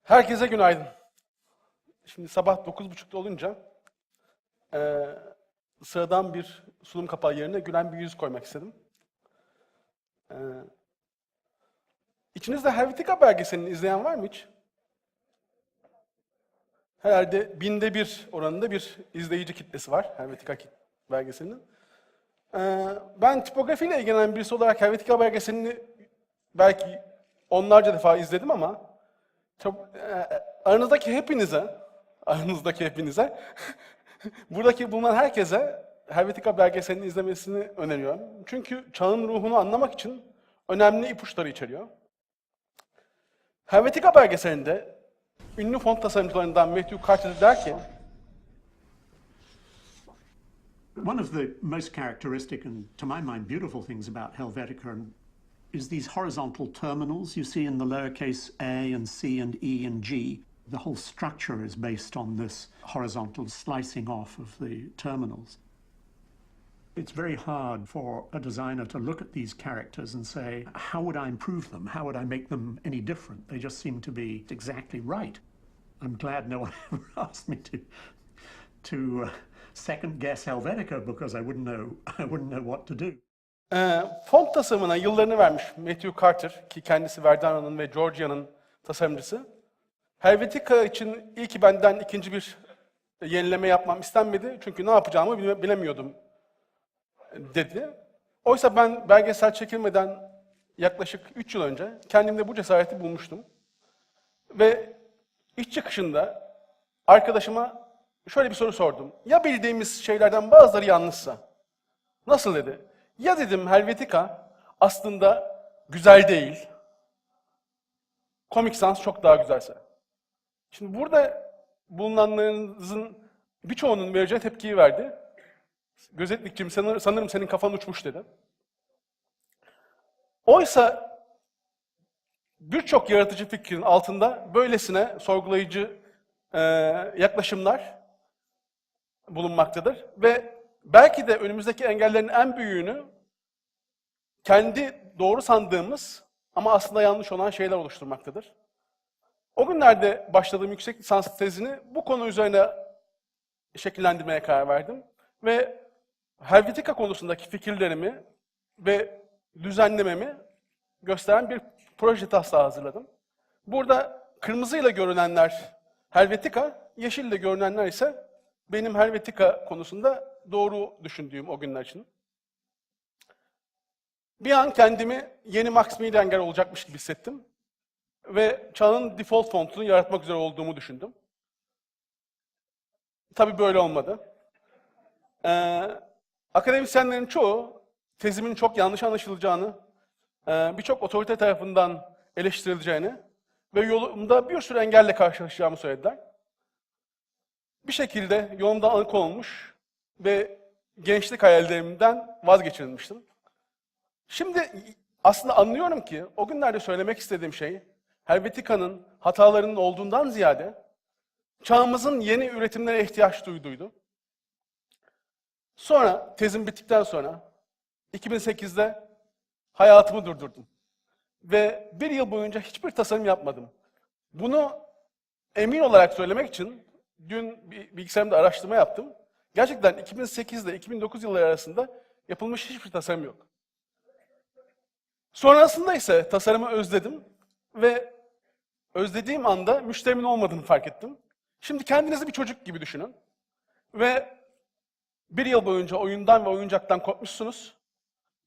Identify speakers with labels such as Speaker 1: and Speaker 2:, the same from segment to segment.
Speaker 1: Herkese günaydın. Şimdi sabah 9.30'da olunca sıradan bir sunum kapağı yerine gülen bir yüz koymak istedim. İçinizde Helvetica belgeselini izleyen var mı hiç? Herhalde 1/1000 oranında bir izleyici kitlesi var Helvetica belgeselinin. Ben tipografiyle ilgilenen birisi olarak Helvetica belgeselini belki onlarca defa izledim ama aranızdaki hepinize, buradaki bulunan herkese Helvetica belgeselini izlemesini öneriyorum. Çünkü çağın ruhunu anlamak için önemli ipuçları içeriyor. Helvetica belgeselinde ünlü font tasarımcılarından Matthew Carter der ki,
Speaker 2: One of the most characteristic and, to my mind, beautiful things about Helvetica is these horizontal terminals you see in the lowercase a and c and e and g. The whole structure is based on this horizontal slicing off of the terminals. It's very hard for a designer to look at these characters and say, how would I improve them? How would I make them any different? They just seem to be exactly right. I'm glad no one ever asked me to second guess Helvetica because I wouldn't know what to do.
Speaker 1: Font tasarımına yıllarını vermiş Matthew Carter ki kendisi Verdano'nun ve Georgia'nın tasarımcısı. Helvetica için iyi ki benden ikinci bir yenileme yapmam istenmedi çünkü ne yapacağımı bilemiyordum dedi. Oysa ben belgesel çekilmeden yaklaşık 3 yıl önce kendimde bu cesareti bulmuştum. Ve iş çıkışında arkadaşıma şöyle bir soru sordum. Ya bildiğimiz şeylerden bazıları yanlışsa? Nasıl dedi? Ya dedim Helvetica aslında güzel değil. Comic Sans çok daha güzelse. Şimdi burada bulunanlarınızın birçoğunun vereceği tepkiyi verdi. Gözetlikçim sanırım senin kafan uçmuş dedi. Oysa birçok yaratıcı fikrin altında böylesine sorgulayıcı yaklaşımlar bulunmaktadır. Ve belki de önümüzdeki engellerin en büyüğünü kendi doğru sandığımız ama aslında yanlış olan şeyler oluşturmaktadır. O günlerde başladığım yüksek lisans tezini bu konu üzerine şekillendirmeye karar verdim. Ve Helvetica konusundaki fikirlerimi ve düzenlememi gösteren bir proje taslağı hazırladım. Burada kırmızıyla görünenler Helvetica, yeşille görünenler ise benim Helvetica konusunda doğru düşündüğüm o günler için. Bir an kendimi yeni Max Miehlinger olacakmış gibi hissettim. Ve çağın default fontunu yaratmak üzere olduğumu düşündüm. Tabii böyle olmadı. Akademisyenlerin çoğu tezimin çok yanlış anlaşılacağını, birçok otorite tarafından eleştirileceğini ve yolumda bir sürü engelle karşılaşacağımı söylediler. Bir şekilde yolumdan alıkonulmuş ve gençlik hayallerimden vazgeçirilmiştim. Şimdi aslında anlıyorum ki o günlerde söylemek istediğim şey Helvetica'nın hatalarının olduğundan ziyade çağımızın yeni üretimlere ihtiyaç duyduğuydu. Sonra tezim bittikten sonra 2008'de hayatımı durdurdum. Ve bir yıl boyunca hiçbir tasarım yapmadım. Bunu emin olarak söylemek için dün bilgisayarımda araştırma yaptım. Gerçekten 2008 ile 2009 yılları arasında yapılmış hiçbir tasarım yok. Sonrasında ise tasarımı özledim ve özlediğim anda müşterimin olmadığını fark ettim. Şimdi kendinizi bir çocuk gibi düşünün ve bir yıl boyunca oyundan ve oyuncaktan kopmuşsunuz.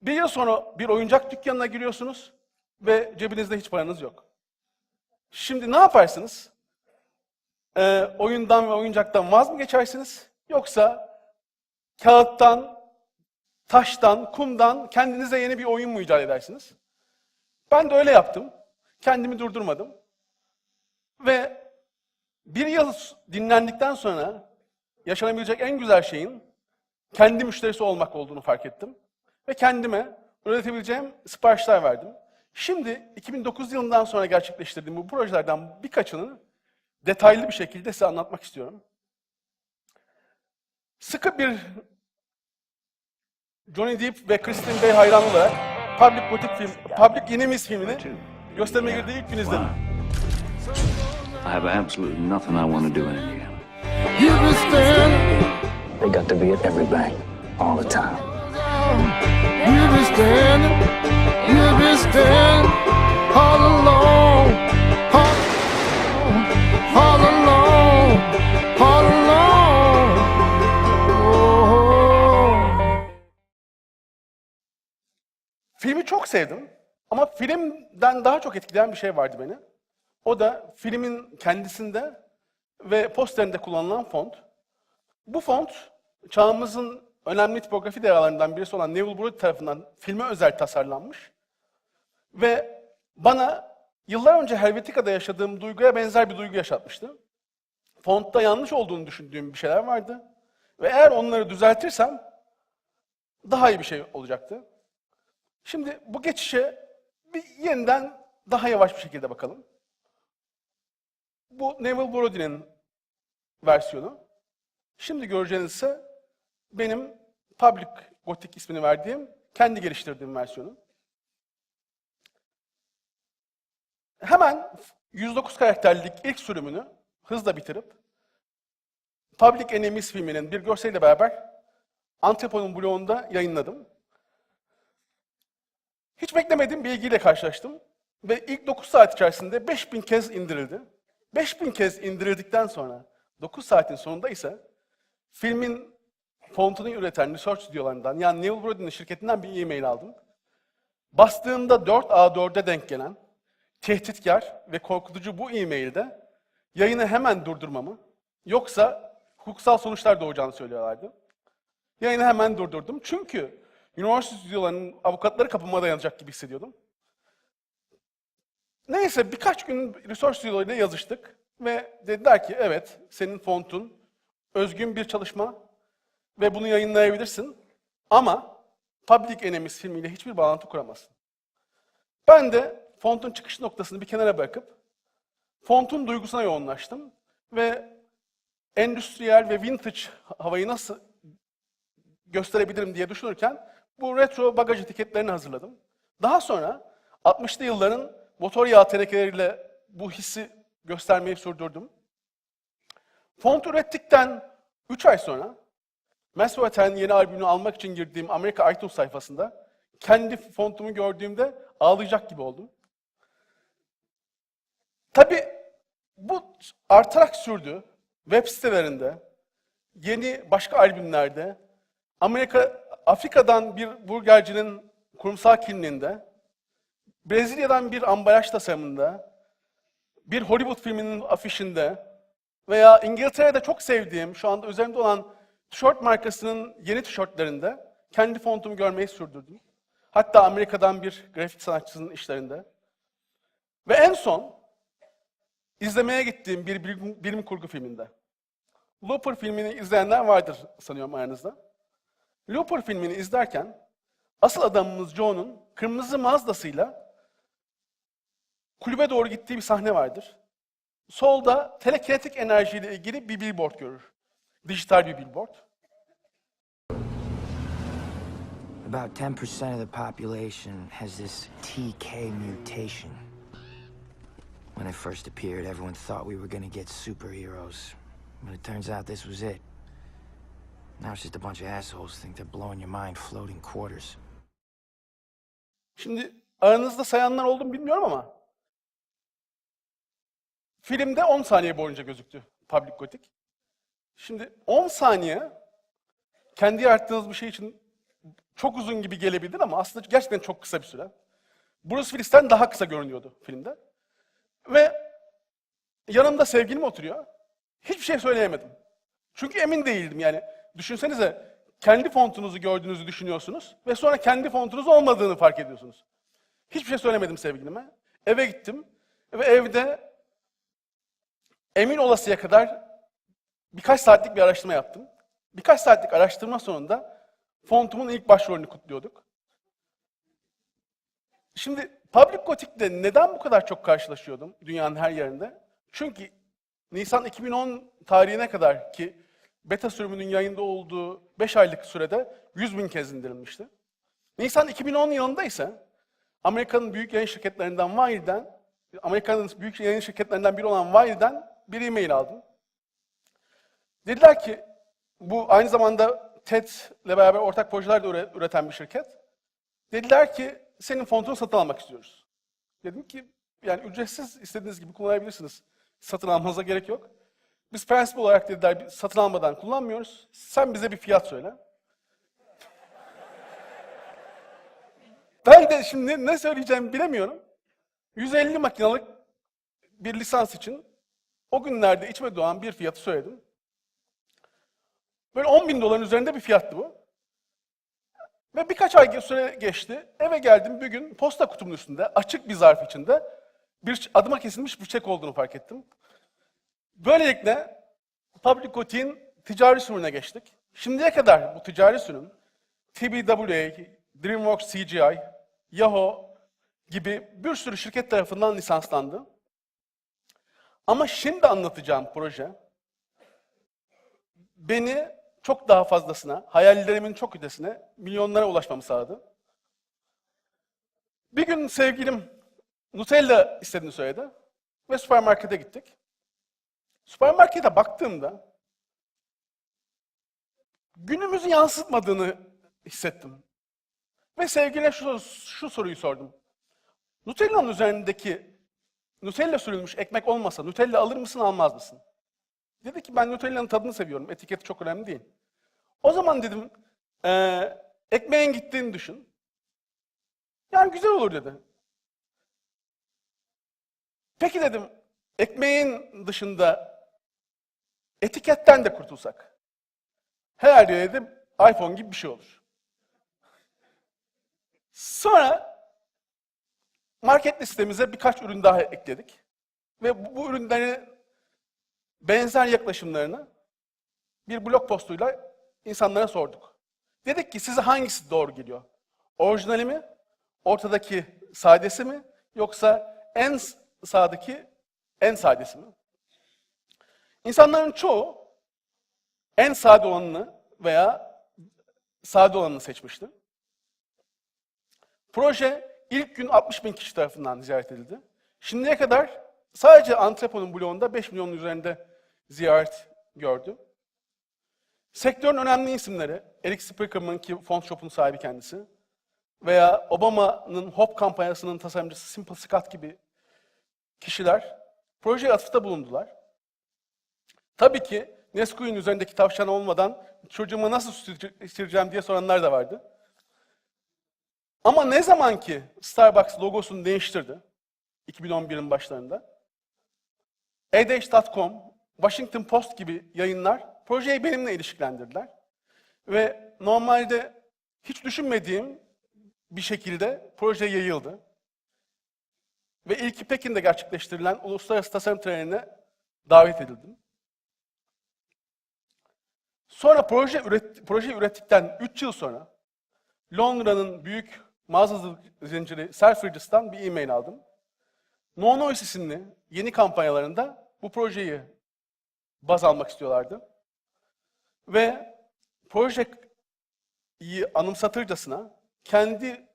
Speaker 1: Bir yıl sonra bir oyuncak dükkanına giriyorsunuz ve cebinizde hiç paranız yok. Şimdi ne yaparsınız? Oyundan ve oyuncaktan vaz mı geçersiniz? Yoksa kağıttan, taştan, kumdan kendinize yeni bir oyun mu icat edersiniz? Ben de öyle yaptım. Kendimi durdurmadım. Ve bir yıl dinlendikten sonra yaşanabilecek en güzel şeyin kendi müşterisi olmak olduğunu fark ettim. Ve kendime üretebileceğim siparişler verdim. Şimdi 2009 yılından sonra gerçekleştirdiğim bu projelerden birkaçını detaylı bir şekilde size anlatmak istiyorum. Sıkı bir Johnny Depp ve Christian Bale hayranı olarak Public Enemies filmini gösterime girdiği ilk gün izledim.
Speaker 3: I have absolutely nothing I want to do in Indiana.
Speaker 4: You be standing,
Speaker 5: They got to be at every bank all the time.
Speaker 4: you be standing, you be standing all alone, all alone, all alone. Oh.
Speaker 1: Filmi çok sevdim ama filmden daha çok etkileyen bir şey vardı beni. O da filmin kendisinde ve posterinde kullanılan font. Bu font, çağımızın önemli tipografi dehalarından birisi olan Neville Brody tarafından filme özel tasarlanmış. Ve bana yıllar önce Helvetica'da yaşadığım duyguya benzer bir duygu yaşatmıştı. Fontta yanlış olduğunu düşündüğüm bir şeyler vardı. Ve eğer onları düzeltirsem daha iyi bir şey olacaktı. Şimdi bu geçişe bir yeniden daha yavaş bir şekilde bakalım. Bu Neville Brody'nin versiyonu. Şimdi göreceğiniz ise benim Public Gothic ismini verdiğim, kendi geliştirdiğim versiyonu. Hemen 109 karakterlik ilk sürümünü hızla bitirip Public Enemies filminin bir görseliyle beraber Antrepo'nun blogunda yayınladım. Hiç beklemediğim bir bilgiyle karşılaştım ve ilk 9 saat içerisinde 5000 kez indirildi. 5000 kez indirildikten sonra 9 saatin sonunda ise filmin fontunu üreten research stüdyolarından, yani Neville Brody'nin şirketinden bir e-mail aldım. Bastığımda 4A4'e denk gelen tehditkar ve korkutucu bu e-mailde yayını hemen durdurmamı, yoksa hukuksal sonuçlar doğacağını söylüyorlardı. Yayını hemen durdurdum çünkü üniversite stüdyolarının avukatları kapıma dayanacak gibi hissediyordum. Neyse birkaç gün research stüdyolarıyla yazıştık ve dediler ki evet, senin fontun özgün bir çalışma ve bunu yayınlayabilirsin ama Public Enemies filmiyle hiçbir bağlantı kuramazsın. Ben de fontun çıkış noktasını bir kenara bırakıp fontun duygusuna yoğunlaştım ve endüstriyel ve vintage havayı nasıl gösterebilirim diye düşünürken bu retro bagaj etiketlerini hazırladım. Daha sonra 60'lı yılların motor yağı tenekeleriyle bu hissi göstermeyi sürdürdüm. Font ürettikten 3 ay sonra Massive Attacked'in yeni albümünü almak için girdiğim Amerika iTunes sayfasında kendi fontumu gördüğümde ağlayacak gibi oldum. Tabii bu artarak sürdü. Web sitelerinde, yeni başka albümlerde, Afrika'dan bir burgercinin kurumsal kimliğinde, Brezilya'dan bir ambalaj tasarımında, bir Hollywood filminin afişinde veya İngiltere'de çok sevdiğim, şu anda üzerimde olan tişört markasının yeni tişörtlerinde kendi fontumu görmeyi sürdürdüm. Hatta Amerika'dan bir grafik sanatçısının işlerinde. Ve en son izlemeye gittiğim bir bilim kurgu filminde. Looper filmini izleyenler vardır sanıyorum aranızda. Looper filmini izlerken asıl adamımız Joe'nun kırmızı Mazda'sıyla kulübe doğru gittiği bir sahne vardır. Solda telekinetik enerjiyle ilgili bir billboard görür. Dijital bir billboard.
Speaker 6: About 10% of the population has this TK mutation. When it first appeared, everyone thought we were gonna get superheroes. But it turns out this was it. Now it's just a bunch of assholes think they're blowing your mind floating quarters.
Speaker 1: Şimdi aranızda sayanlar oldu mu bilmiyorum ama filmde 10 saniye boyunca gözüktü Public Gothic. Şimdi 10 saniye kendi yarattığınız bir şey için çok uzun gibi gelebilir ama aslında gerçekten çok kısa bir süre. Bruce Willis'ten daha kısa görünüyordu filmde. Ve yanımda sevgilim oturuyor. Hiçbir şey söyleyemedim. Çünkü emin değildim yani. Düşünsenize kendi fontunuzu gördüğünüzü düşünüyorsunuz ve sonra kendi fontunuz olmadığını fark ediyorsunuz. Hiçbir şey söylemedim sevgilime. Eve gittim ve evde emin olasıya kadar birkaç saatlik bir araştırma yaptım. Birkaç saatlik araştırma sonunda fontumun ilk başrolünü kutluyorduk. Şimdi Public Gothic'le neden bu kadar çok karşılaşıyordum dünyanın her yerinde? Çünkü Nisan 2010 tarihine kadar ki beta sürümünün yayında olduğu 5 aylık sürede 100.000 kez indirilmişti. Nisan 2010 yılında ise Amerika'nın büyük yayın şirketlerinden Wired'den Amerika'nın büyük yayın şirketlerinden biri olan Wiley'den bir e-mail aldım. Dediler ki, bu aynı zamanda TED'le beraber ortak projeler de üreten bir şirket. Dediler ki, senin fontunu satın almak istiyoruz. Dedim ki, yani ücretsiz istediğiniz gibi kullanabilirsiniz. Satın almanıza gerek yok. Biz prensip olarak dediler, satın almadan kullanmıyoruz. Sen bize bir fiyat söyle. Ben de şimdi ne söyleyeceğimi bilemiyorum. 150 makinalık bir lisans için o günlerde içime doğan bir fiyatı söyledim. Böyle 10.000 doların üzerinde bir fiyattı bu. Ve birkaç ay süre geçti. Eve geldim bir gün posta kutumun üstünde açık bir zarf içinde bir adıma kesilmiş bir çek olduğunu fark ettim. Böylelikle Public OT'nin ticari sürümüne geçtik. Şimdiye kadar bu ticari sürüm TBWA, DreamWorks CGI, Yahoo gibi bir sürü şirket tarafından lisanslandı. Ama şimdi anlatacağım proje beni çok daha fazlasına, hayallerimin çok ötesine, milyonlara ulaşmamı sağladı. Bir gün sevgilim Nutella istediğini söyledi ve süpermarkete gittik. Süpermarkete baktığımda günümüzü yansıtmadığını hissettim. Ve sevgiline şu soruyu sordum. Nutella'nın üzerindeki Nutella sürülmüş ekmek olmasa Nutella alır mısın, almaz mısın? Dedi ki ben Nutella'nın tadını seviyorum, etiketi çok önemli değil. O zaman dedim, ekmeğin gittiğini düşün. Yani güzel olur dedi. Peki dedim, ekmeğin dışında etiketten de kurtulsak. Herhalde dedim, iPhone gibi bir şey olur. Sonra market listemize birkaç ürün daha ekledik. Ve bu ürünlerin benzer yaklaşımlarını bir blog postuyla insanlara sorduk. Dedik ki size hangisi doğru geliyor? Orijinali mi? Ortadaki sadesi mi? Yoksa en sağdaki en sadesi mi? İnsanların çoğu en sade olanını veya sade olanını seçmişti. Proje ilk gün 60.000 kişi tarafından ziyaret edildi. Şimdiye kadar sadece Antrepo'nun bloğunda 5 milyonun üzerinde ziyaret gördü. Sektörün önemli isimleri, Eric Spickerman ki Fontshop'un sahibi kendisi veya Obama'nın HOP kampanyasının tasarımcısı Simple Scott gibi kişiler projeye atıfta bulundular. Tabii ki Nesquik'in üzerindeki tavşan olmadan çocuğuma nasıl süt içireceğim diye soranlar da vardı. Ama ne zaman ki Starbucks logosunu değiştirdi, 2011'in başlarında, Edge.com, Washington Post gibi yayınlar projeyi benimle ilişkilendirdiler. Ve normalde hiç düşünmediğim bir şekilde proje yayıldı. Ve ilki Pekin'de gerçekleştirilen Uluslararası Tasarım Töreni'ne davet edildim. Sonra proje ürettikten 3 yıl sonra Londra'nın büyük mağazacılık zinciri Selfridges'tan bir e-mail aldım. No Noise isimli yeni kampanyalarında bu projeyi baz almak istiyorlardı. Ve projeyi anımsatırcasına kendi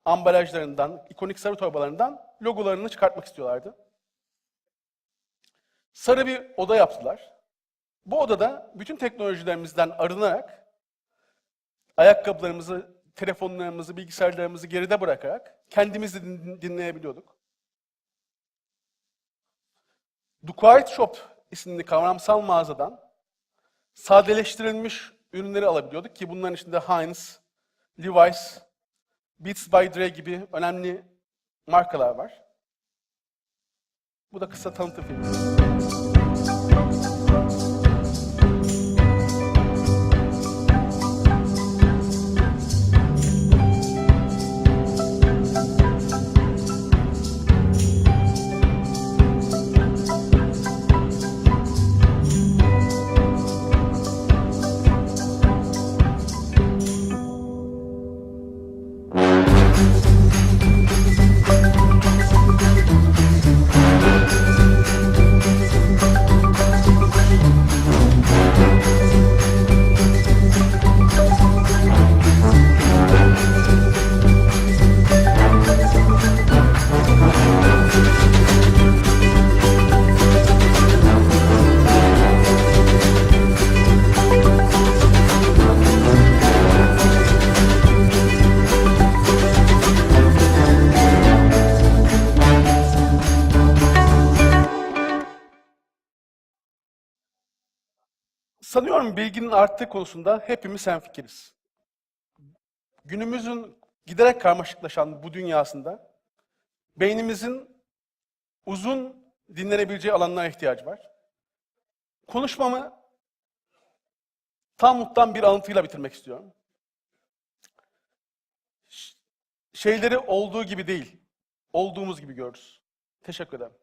Speaker 1: ambalajlarından, ikonik sarı torbalarından logolarını çıkartmak istiyorlardı. Sarı bir oda yaptılar. Bu odada bütün teknolojilerimizden arınarak ayakkabılarımızı, telefonlarımızı, bilgisayarlarımızı geride bırakarak kendimizi dinleyebiliyorduk. The Quiet Shop isimli kavramsal mağazadan sadeleştirilmiş ürünleri alabiliyorduk ki bunların içinde Heinz, Levi's, Beats by Dre gibi önemli markalar var. Bu da kısa tanıtım filmi. Sanıyorum bilginin arttığı konusunda hepimiz hemfikiriz. Günümüzün giderek karmaşıklaşan bu dünyasında beynimizin uzun dinlenebileceği alanlara ihtiyacı var. Konuşmamı Talmud'dan bir alıntıyla bitirmek istiyorum. Şeyleri olduğu gibi değil, olduğumuz gibi görürüz. Teşekkür ederim.